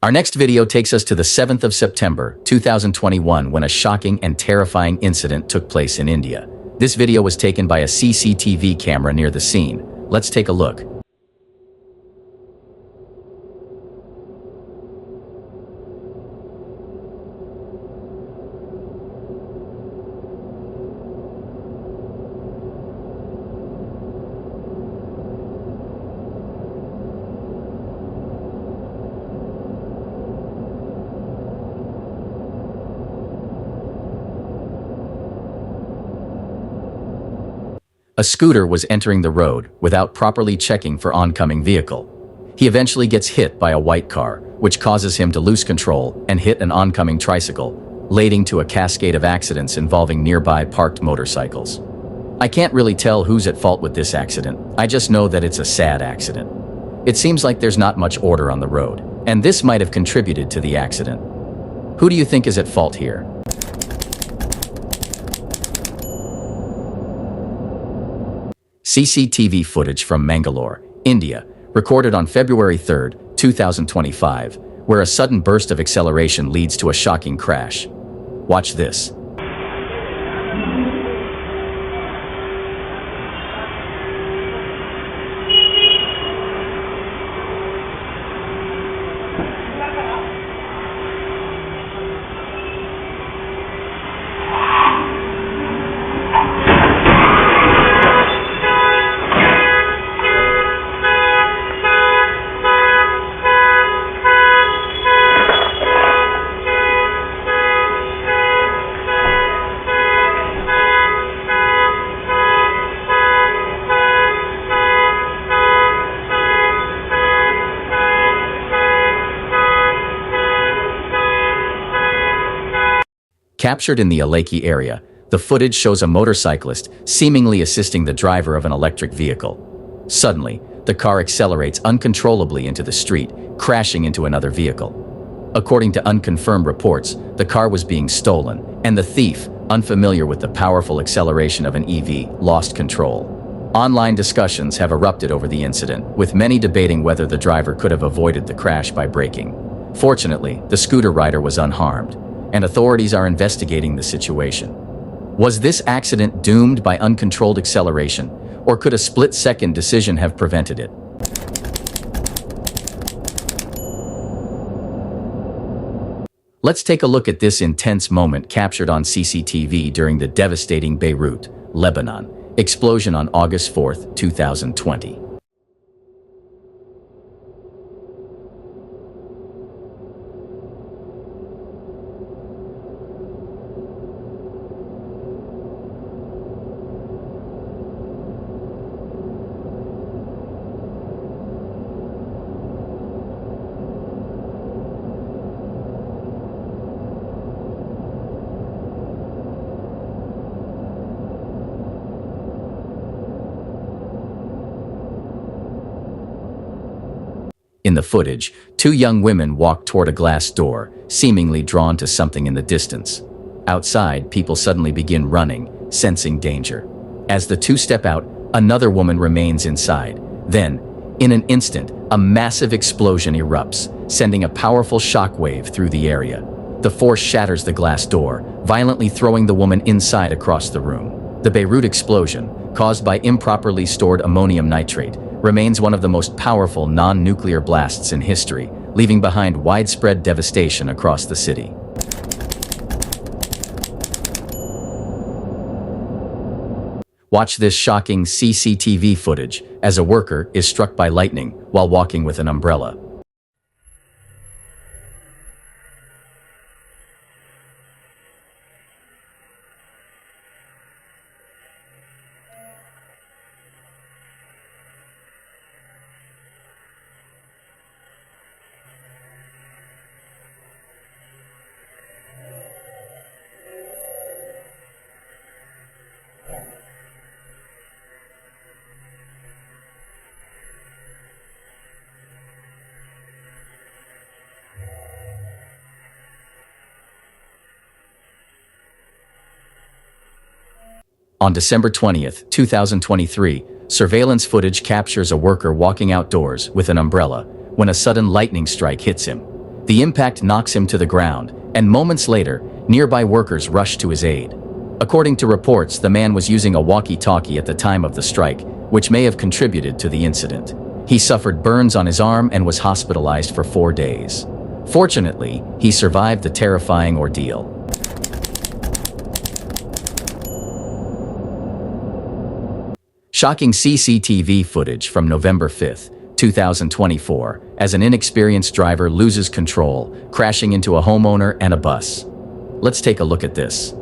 Our next video takes us to the 7th of September, 2021, when a shocking and terrifying incident took place in India. This video was taken by a CCTV camera near the scene. Let's take a look. A scooter was entering the road without properly checking for oncoming vehicle. He eventually gets hit by a white car, which causes him to lose control and hit an oncoming tricycle, leading to a cascade of accidents involving nearby parked motorcycles. I can't really tell who's at fault with this accident. I just know that it's a sad accident. It seems like there's not much order on the road, and this might have contributed to the accident. Who do you think is at fault here? CCTV footage from Mangalore, India, recorded on February 3, 2025, where a sudden burst of acceleration leads to a shocking crash. Watch this. Captured in the Aleki area, the footage shows a motorcyclist seemingly assisting the driver of an electric vehicle. Suddenly, the car accelerates uncontrollably into the street, crashing into another vehicle. According to unconfirmed reports, the car was being stolen, and the thief, unfamiliar with the powerful acceleration of an EV, lost control. Online discussions have erupted over the incident, with many debating whether the driver could have avoided the crash by braking. Fortunately, the scooter rider was unharmed, and authorities are investigating the situation. Was this accident doomed by uncontrolled acceleration, or could a split-second decision have prevented it? Let's take a look at this intense moment captured on CCTV during the devastating Beirut, Lebanon, explosion on August 4, 2020. In the footage, two young women walk toward a glass door, seemingly drawn to something in the distance. Outside, people suddenly begin running, sensing danger. As the two step out, another woman remains inside. Then, in an instant, a massive explosion erupts, sending a powerful shockwave through the area. The force shatters the glass door, violently throwing the woman inside across the room. The Beirut explosion, caused by improperly stored ammonium nitrate, remains one of the most powerful non-nuclear blasts in history, leaving behind widespread devastation across the city. Watch this shocking CCTV footage as a worker is struck by lightning while walking with an umbrella. On December 20th, 2023, surveillance footage captures a worker walking outdoors with an umbrella when a sudden lightning strike hits him. The impact knocks him to the ground, and moments later, nearby workers rush to his aid. According to reports, the man was using a walkie-talkie at the time of the strike, which may have contributed to the incident. He suffered burns on his arm and was hospitalized for 4 days. Fortunately, he survived the terrifying ordeal. Shocking CCTV footage from November 5, 2024, as an inexperienced driver loses control, crashing into a homeowner and a bus. Let's take a look at this.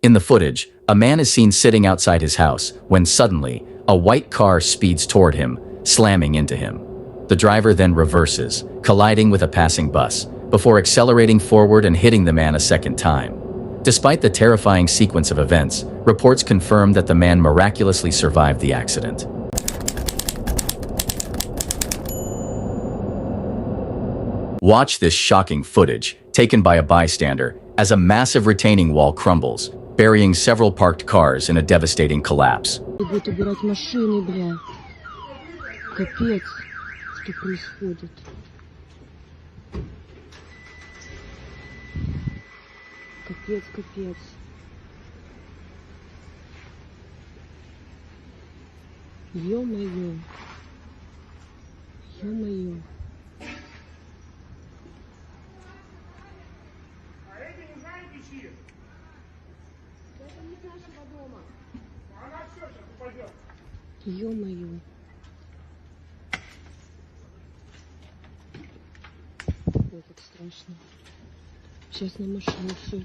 In the footage, a man is seen sitting outside his house when suddenly, a white car speeds toward him, slamming into him. The driver then reverses, colliding with a passing bus, before accelerating forward and hitting the man a second time. Despite the terrifying sequence of events, reports confirm that the man miraculously survived the accident. Watch this shocking footage, taken by a bystander, as a massive retaining wall crumbles, burying several parked cars in a devastating collapse. Будет убирать машины, бля. Капец, что происходит. Капец, капец. Ё-моё. Ё-моё. Ё-моё. Ой, как страшно. Сейчас на машину все.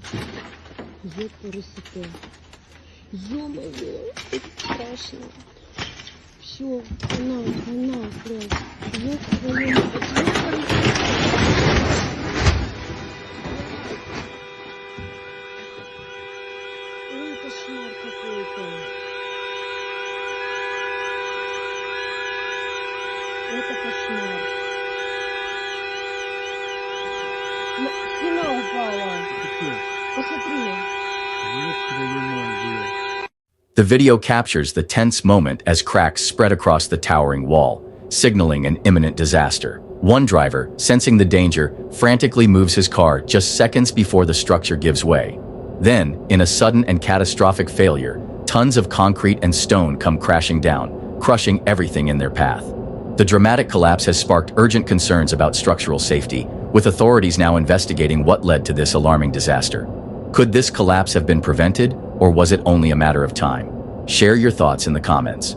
Ёпарасоте. Ё-моё, как страшно. Все, она, блядь. Ёпарасоте. Ой, кошмар какой-то. Это кошмар. Стена упала. Посмотри. The video captures the tense moment as cracks spread across the towering wall, signaling an imminent disaster. One driver, sensing the danger, frantically moves his car just seconds before the structure gives way. Then, in a sudden and catastrophic failure, tons of concrete and stone come crashing down, crushing everything in their path. The dramatic collapse has sparked urgent concerns about structural safety, with authorities now investigating what led to this alarming disaster. Could this collapse have been prevented, or was it only a matter of time? Share your thoughts in the comments.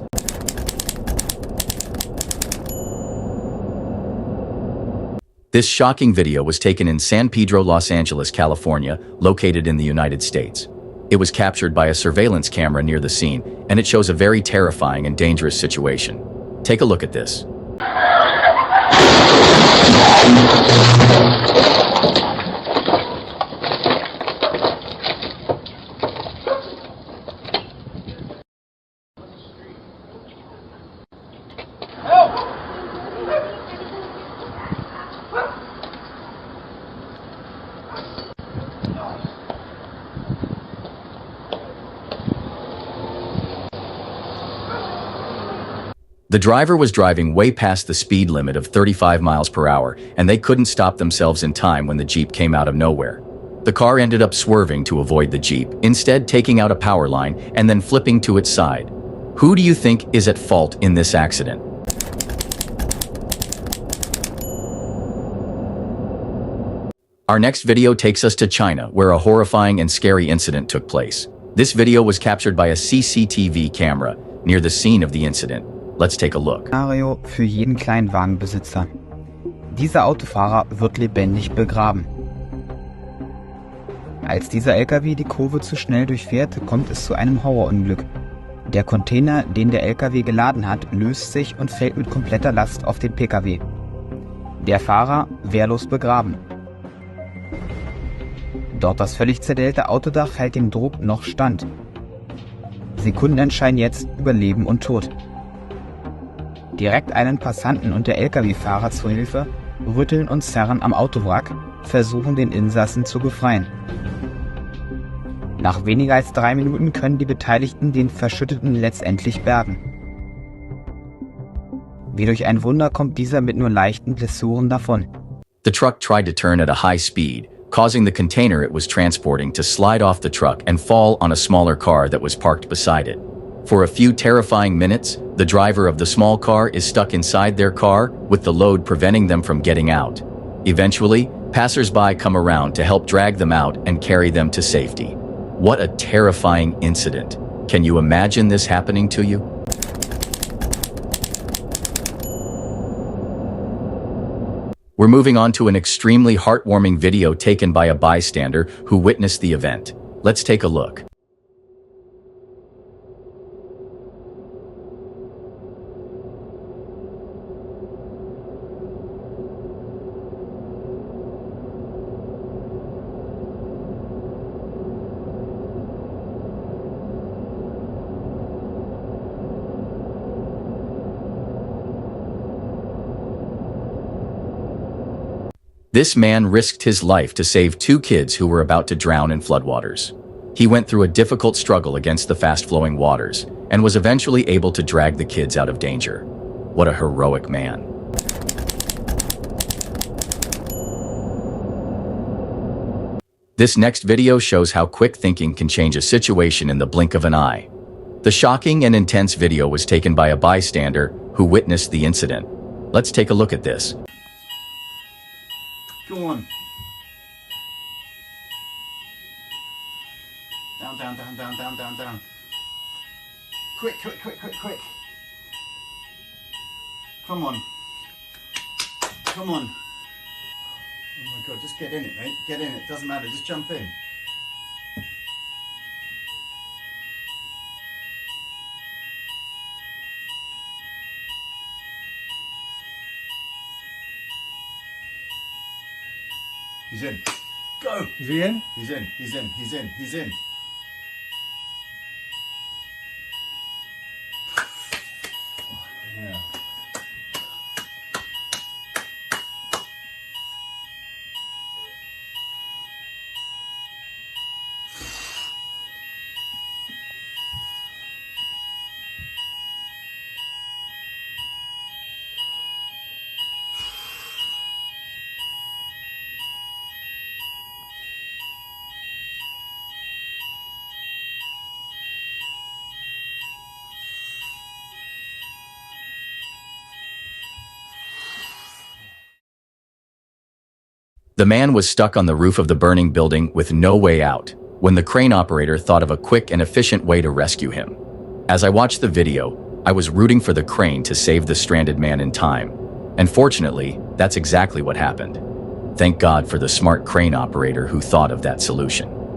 This shocking video was taken in San Pedro, Los Angeles, California, located in the United States. It was captured by a surveillance camera near the scene, and it shows a very terrifying and dangerous situation. Take a look at this. The driver was driving way past the speed limit of 35 miles per hour, and they couldn't stop themselves in time when the Jeep came out of nowhere. The car ended up swerving to avoid the Jeep, instead taking out a power line and then flipping to its side. Who do you think is at fault in this accident? Our next video takes us to China, where a horrifying and scary incident took place. This video was captured by a CCTV camera near the scene of the incident. Let's take a look. Szenario für jeden Kleinwagenbesitzer. Dieser Autofahrer wird lebendig begraben. Als dieser LKW die Kurve zu schnell durchfährt, kommt es zu einem Horrorunglück. Der Container, den der LKW geladen hat, löst sich und fällt mit kompletter Last auf den PKW. Der Fahrer wehrlos begraben. Dort das völlig zerdellte Autodach hält dem Druck noch stand. Sekunden entscheiden jetzt über Leben und Tod. Direkt einen Passanten und der Lkw-Fahrer zur Hilfe, rütteln und zerren am Autowrack, versuchen den Insassen zu befreien. Nach weniger als 3 Minuten können die Beteiligten den Verschütteten letztendlich bergen. Wie durch ein Wunder kommt dieser mit nur leichten Blessuren davon. The truck tried to turn at a high speed, causing the container it was transporting to slide off the truck and fall on a smaller car that was parked beside it. For a few terrifying minutes, the driver of the small car is stuck inside their car, with the load preventing them from getting out. Eventually, passers-by come around to help drag them out and carry them to safety. What a terrifying incident. Can you imagine this happening to you? We're moving on to an extremely heartwarming video taken by a bystander who witnessed the event. Let's take a look. This man risked his life to save 2 kids who were about to drown in floodwaters. He went through a difficult struggle against the fast-flowing waters and was eventually able to drag the kids out of danger. What a heroic man. This next video shows how quick thinking can change a situation in the blink of an eye. The shocking and intense video was taken by a bystander who witnessed the incident. Let's take a look at this. Go on. Down, down, down, down, down, down, down. Quick, quick, quick, quick, quick. Come on. Come on. Oh my God, just get in it, mate. Get in it. Doesn't matter. Just jump in. He's in. Go! Is he in? He's in, he's in, he's in, he's in. Yeah. The man was stuck on the roof of the burning building with no way out, when the crane operator thought of a quick and efficient way to rescue him. As I watched the video, I was rooting for the crane to save the stranded man in time. And fortunately, that's exactly what happened. Thank God for the smart crane operator who thought of that solution.